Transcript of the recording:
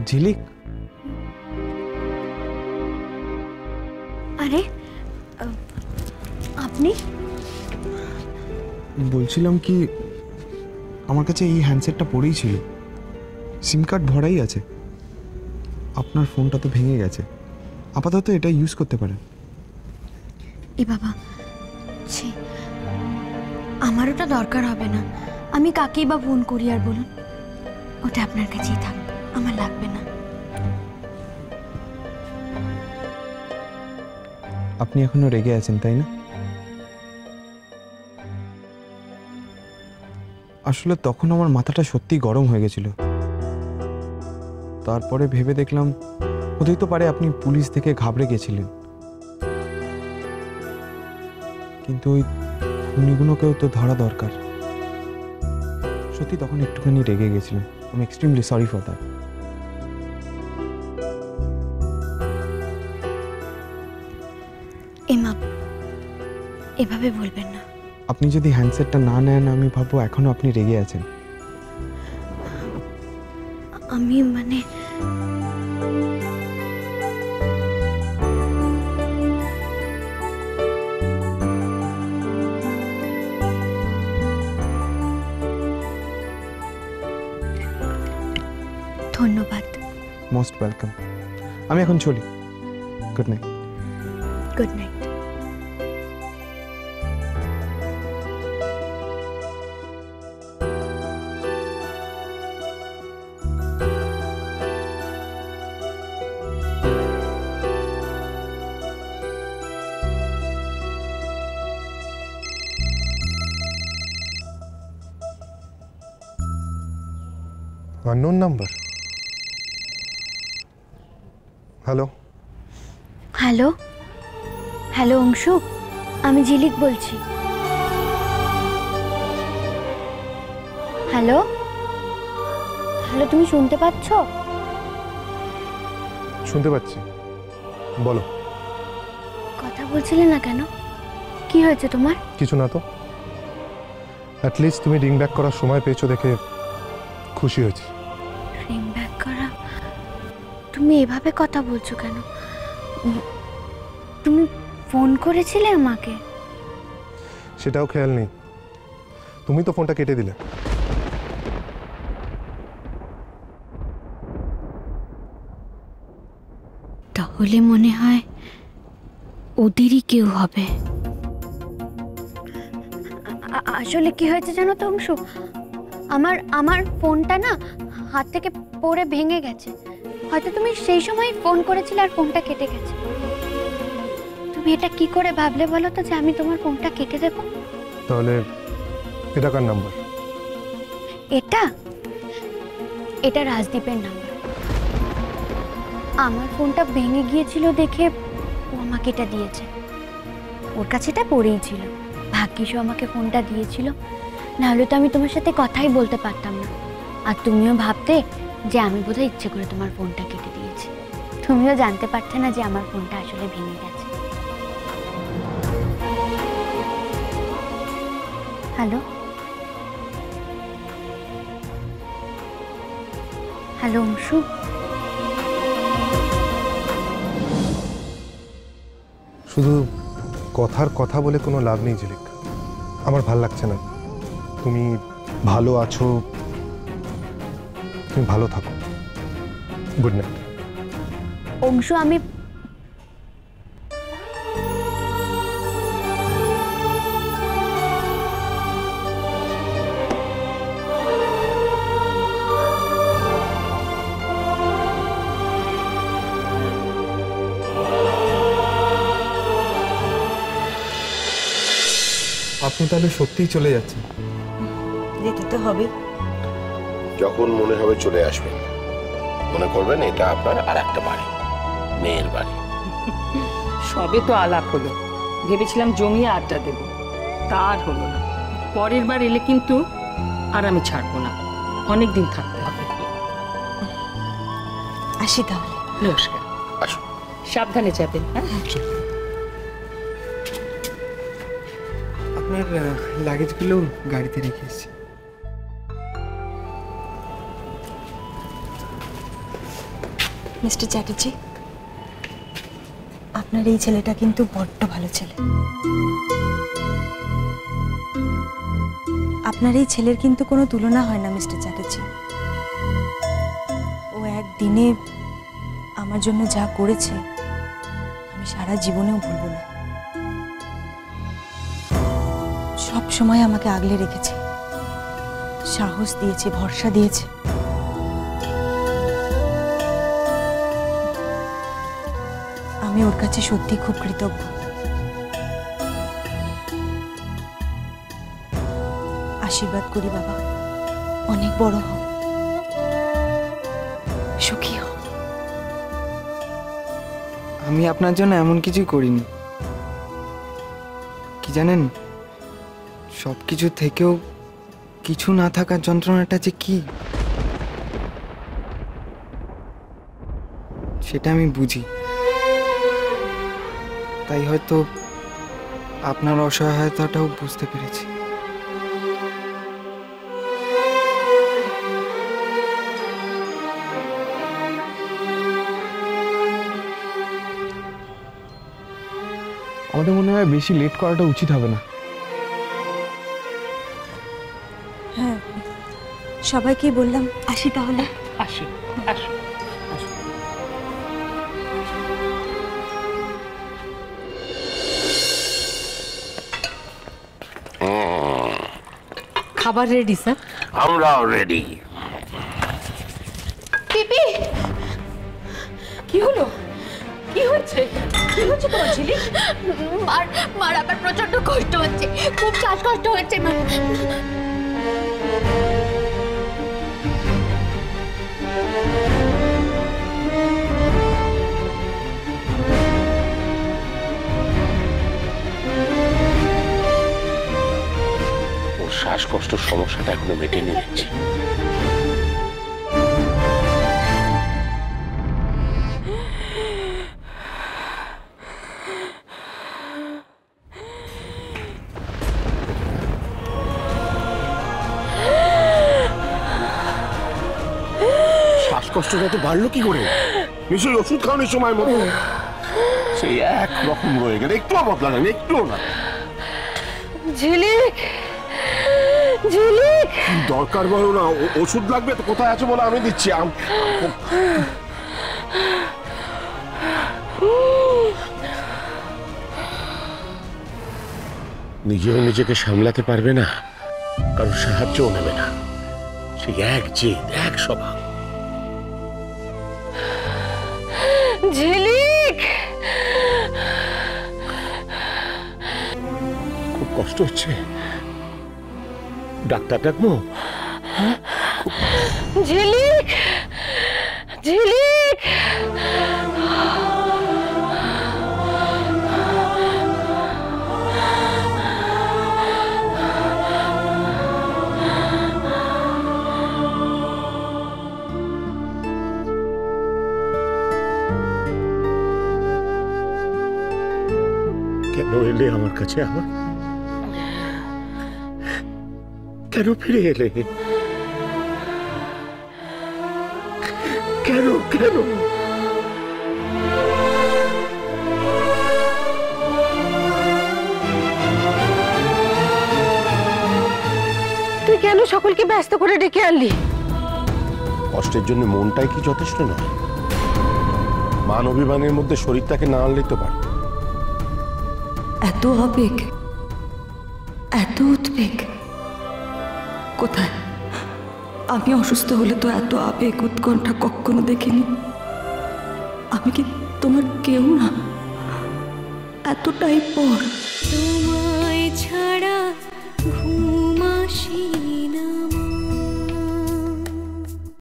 ঝিলিক, আরে আপনি? বলছিলাম কি, আমার কাছে এই হ্যান্ডসেটটা পড়েই ছিল, সিম কার্ড ভরাই আছে। আপনার ফোনটা তো ভেঙে গেছে, আপাতত এটা ইউজ করতে পারেন। এ বাবা, ছি, আমার ওটা দরকার হবে না। আমি কাকেই বা ফোন করি আর বলুন? ওটা আপনার কাছেই থাক, আমার লাগবে না। আপনি এখনো রেগে আছেন তাই না? আসলে তখন আমার মাথাটা সত্যি গরম হয়ে গেছিল। তারপরে ভেবে দেখলাম হতেই তো পারে আপনি পুলিশ থেকে ঘাবড়ে গেছিলেন, কিন্তু ওই খুনিগুলোকেও তো ধরা দরকার। সত্যি তখন একটুখানি রেগে গেছিলেন। I am extremely sorry for that. এমা, এভাবে বলবেন না। আপনি যদি হ্যান্ডসেটটা না নেন, আমি ভাববো এখনো আপনি রেগে আছেন। আমি মানে ধন্যবাদ। Most welcome. আমি এখন চলি। Good night. Good night. Unknown number. Hello hello, hello Anshu, আমি ঝিলিক বলছি। হ্যালো হ্যালো, তুমি শুনতে পাচ্ছ? শুনতে পাচ্ছি, বলো। কথা বলছিলে না কেন? কি হয়েছে তোমার? কিছু না তো, অ্যাটলিস্ট তুমি রিং ব্যাক করার সময় পেয়েছো দেখে খুশি হয়েছি। রিং ব্যাক করা? তুমি এভাবে কথা বলছো কেন? তুমি ফোন করেছিলে আমাকে? সেটাও খেয়াল নেই, তুমি তো ফোনটা কেটে দিলে। তাহলে মনে হয় ওদেরই কেউ হবে। আসলে কি হয়েছে জানো তো অংশু, আমার ফোনটা না হাত থেকে পড়ে ভেঙে গেছে। হয়তো তুমি সেই সময় ফোন করেছিলে আর ফোনটা কেটে গেছে। তুমি এটা কি করে ভাবলে বলো তো যে আমি তোমার ফোনটা কেটে দেব? তাহলে এটা কার নাম্বার? এটা রাজদীপের নাম্বার। আমার ফোনটা ভেঙে গিয়েছিল দেখে ও আমাকে এটা দিয়েছে। ওর কাছে এটা পড়েই ছিল, ভাগ্যিস ও আমাকে ফোনটা দিয়েছিল, নাহলে তো আমি তোমার সাথে কথাই বলতে পারতাম না। আর তুমিও ভাবতে যে আমি বোধহয় ইচ্ছে করে তোমার ফোনটা কেটে দিয়েছি। তুমিও জানতে পারতে না যে আমার ফোনটা আসলে ভেঙে গেছে। হ্যালো হ্যালো অংশু, শুধু কথার কথা বলে কোনো লাভ নেই ঝিলিক, আমার ভাল লাগছে না। তুমি ভালো আছো, তুমি ভালো থাকো। Good night. অংশু, আমি আপনি তাহলে সত্যিই চলে যাচ্ছেন? যেতে তো হবে। যখন মনে হবে চলে আসবেন, মনে করবেন এটা আপনার আর একটা বাড়ি, মেয়ের বাড়ি। সবে তো আলাপ হলো, ভেবেছিলাম জমিয়ে আড্ডা দেব, তার হলো না। পরের বার এলে কিন্তু আর আমি ছাড়বো না, অনেকদিন থাকতে হবে। আসি তাহলে। নমস্কার। আসুন। সাবধানে যাবেন। আপনার লাগেজগুলো গাড়িতে রেখে এসেছি। মিস্টার চ্যাটার্জি, আপনার এই ছেলেটা কিন্তু বড্ড ভালো ছেলে। আপনার এই ছেলের কিন্তু কোনো তুলনা হয় না মিস্টার চ্যাটার্জি। ও একদিনে আমার জন্য যা করেছে আমি সারা জীবনেও ভুলব না। সব সময় আমাকে আগলে রেখেছে, সাহস দিয়েছে, ভরসা দিয়েছে। আমি ওর কাছে সত্যি খুব কৃতজ্ঞ। আশীর্বাদ করি বাবা, অনেক বড় হও, সুখী হও। আমি আপনার জন্য এমন কিছুই করিনি। কি জানেন, সব কিছু থেকেও কিছু না থাকার যন্ত্রণাটা যে কি সেটা আমি বুঝি। তাই হয়তো আপনার অসহায়তাটাও বুঝতে পেরেছি। আমাদের মনে হয় বেশি লেট করাটা উচিত হবে না। হ্যাঁ, সবাইকেই বললাম, আসি তাহলে। আসো আসো আসো। খাবার রেডি স্যার। আমরাও রেডি। পিপি, কি হলো? কি হচ্ছে? কি হচ্ছে তোমার ঝিলি? মার আবার প্রচন্ড কষ্ট হচ্ছে, খুব শ্বাসকষ্ট হচ্ছে মা। ওর শ্বাসকষ্ট সমস্যাটা এখনো মেটেনি দেখছি। শ্বাসকষ্টটা তো বাড়লো কি করে? নিশ্চয়ই ওষুধ খাওয়ানোর সময় মতো সেই এক রকম রয়ে গেল, একটুও বদলা নেই, একটুও না। ঝিলিক, ঝিলিক, দরকার বলো না, ওষুধ লাগবে তো কোথায় আছে বলো, আমি দিচ্ছি। নিজেও নিজেকে সামলাতে পারবে না, কারোর সাহায্যও নেবে না, সেই এক জেদ, এক স্বভাব। ঝিলিক, খুব কষ্ট হচ্ছে, ডাক্তার ডাকবো? ঝিলিক, ঝিলিক। কেন এলে আমার কাছে? আমার কেন ফিরে এলে? কেন কেন? তুই কেন সকলকে ব্যস্ত করে ডেকে আনলি? কষ্টের জন্য মনটাই কি যথেষ্ট নয়? মান অভিমানের মধ্যে শরীরটাকে না আনলেই তো পারে। এত আবেগ, এত উদ্বেগ কোথায়? আমি অসুস্থ হলে তো এত আবেগ উৎকণ্ঠা কখনো দেখিনি। আমি কি তোমার কেউ না? এতটাই পর তোমায় ছাড়া